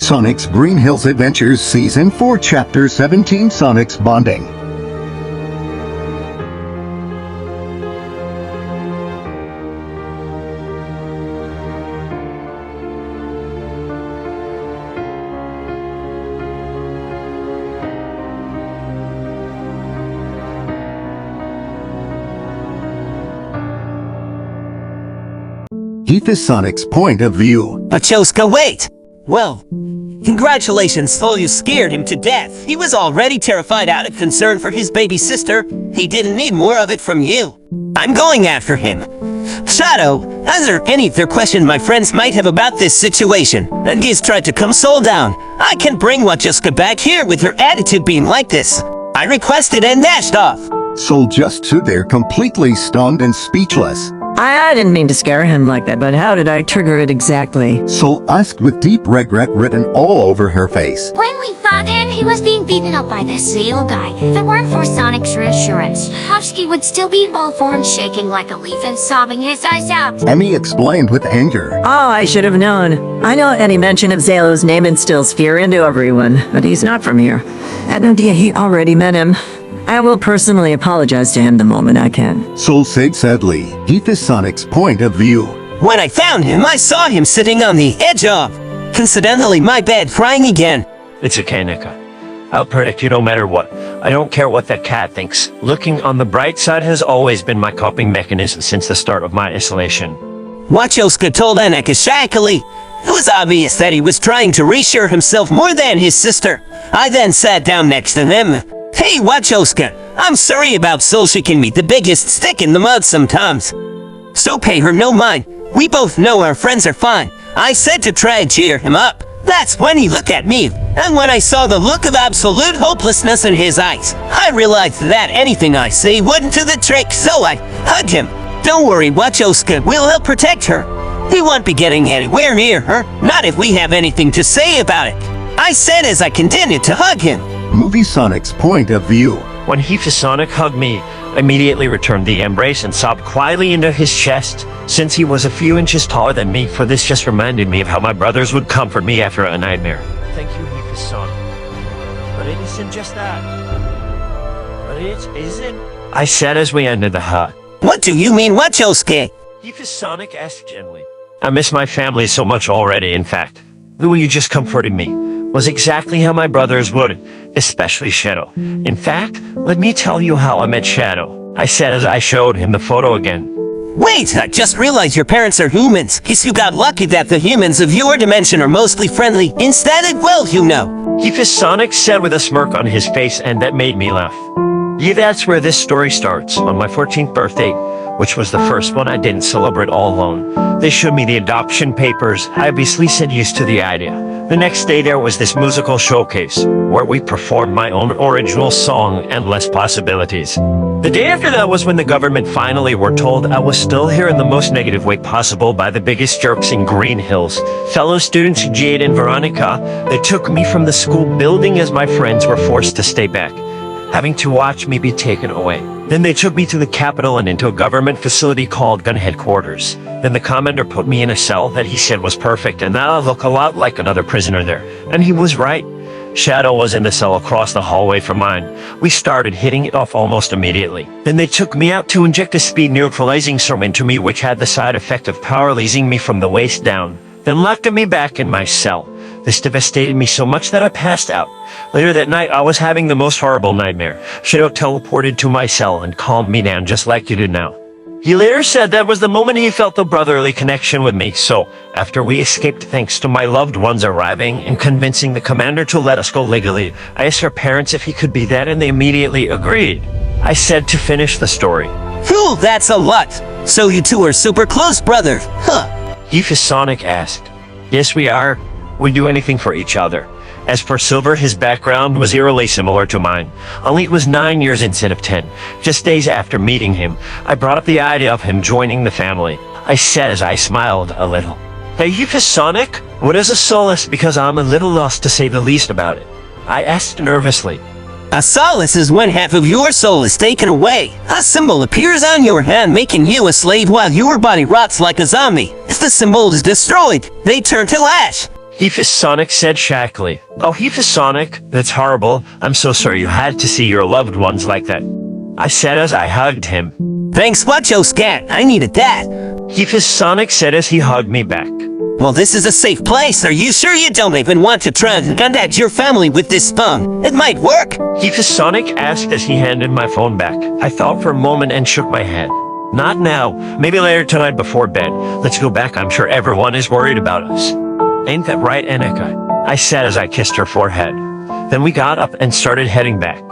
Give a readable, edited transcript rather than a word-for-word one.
Sonic's Green Hills Adventures Season 4 Chapter 17 Sonic's Bonding. Heath is Sonic's point of view. Machoska, wait! Well, congratulations, though you scared him to death. He was already terrified out of concern for his baby sister. He didn't need more of it from you. I'm going after him. Shadow, is there any other question my friends might have about this situation? And he's tried to console down. I can bring Machoska back here with her attitude being like this. I requested and dashed off. Soul just stood there completely stunned and speechless. I didn't mean to scare him like that, but how did I trigger it exactly? Soul asked with deep regret written all over her face. When we found him, he was being beaten up by this Zale guy. If it weren't for Sonic's reassurance, Husky would still be in ball form, shaking like a leaf and sobbing his eyes out. Emmy explained with anger. Oh, I should have known. I know any mention of Zalo's name instills fear into everyone, but he's not from here. I had no idea he already met him. I will personally apologize to him the moment I can. Soul said sadly. Heath is Sonic's point of view. When I found him, I saw him sitting on the edge of, coincidentally, my bed, crying again. It's okay, Nika. I'll protect you no matter what. I don't care what that cat thinks. Looking on the bright side has always been my coping mechanism since the start of my isolation. Machoska told Anika shakily. It was obvious that he was trying to reassure himself more than his sister. I then sat down next to him. Hey, Machoska, I'm sorry about Soul shaking me the biggest stick in the mud sometimes. So pay her no mind. We both know our friends are fine. I said to try and cheer him up. That's when he looked at me, and when I saw the look of absolute hopelessness in his eyes, I realized that anything I say wouldn't do the trick, so I hugged him. Don't worry, Machoska, we'll help protect her. He won't be getting anywhere near her, not if we have anything to say about it. I said as I continued to hug him. Movie Sonic's point of view. When Sonic hugged me, I immediately returned the embrace and sobbed quietly into his chest. Since he was a few inches taller than me, for this just reminded me of how my brothers would comfort me after a nightmare. Thank you, Sonic. But it isn't just that. But it isn't. I said as we entered the hut. What do you mean, Machoska? Sonic asked gently. I miss my family so much already, in fact. The way you just comforted me was exactly how my brothers would, especially Shadow. In fact, let me tell you how I met Shadow. I said as I showed him the photo again. Wait, I just realized your parents are humans. Guess you got lucky that the humans of your dimension are mostly friendly. Instead, well, you know. Sonic said with a smirk on his face, and that made me laugh. Yeah, that's where this story starts, on my 14th birthday, which was the first one I didn't celebrate all alone. They showed me the adoption papers. I obviously said yes to the idea. The next day there was this musical showcase, where we performed my own original song, Endless Possibilities. The day after that was when the government finally were told I was still here in the most negative way possible by the biggest jerks in Green Hills. Fellow students Jade and Veronica, they took me from the school building as my friends were forced to stay back, having to watch me be taken away. Then they took me to the Capitol and into a government facility called Gun Headquarters. Then the commander put me in a cell that he said was perfect and that I look a lot like another prisoner there. And he was right. Shadow was in the cell across the hallway from mine. We started hitting it off almost immediately. Then they took me out to inject a speed neutralizing serum into me, which had the side effect of paralyzing me from the waist down. Then locked me back in my cell. This devastated me so much that I passed out. Later that night, I was having the most horrible nightmare. Shadow teleported to my cell and calmed me down just like you did now. He later said that was the moment he felt a brotherly connection with me, so after we escaped thanks to my loved ones arriving and convincing the commander to let us go legally, I asked our parents if he could be that and they immediately agreed. I said to finish the story. Phew, that's a lot. So you two are super close brothers, huh? Sonic asked. Yes, we are. We do anything for each other. As for Silver, his background was eerily similar to mine, only it was 9 years instead of 10. Just days after meeting him, I brought up the idea of him joining the family. I said as I smiled a little. Hey, Sonic, what is a solace? Because I'm a little lost to say the least about it. I asked nervously. A solace is when half of your soul is taken away. A symbol appears on your hand, making you a slave while your body rots like a zombie. If the symbol is destroyed, they turn to ash. Sonic said shackily. Oh, Sonic, that's horrible. I'm so sorry you had to see your loved ones like that. I said as I hugged him. Thanks, Wachoscat. I needed that. Sonic said as he hugged me back. Well, this is a safe place. Are you sure you don't even want to try and contact your family with this phone? It might work. Sonic asked as he handed my phone back. I thought for a moment and shook my head. Not now. Maybe later tonight before bed. Let's go back. I'm sure everyone is worried about us. Ain't that right, Annika? I said as I kissed her forehead. Then we got up and started heading back.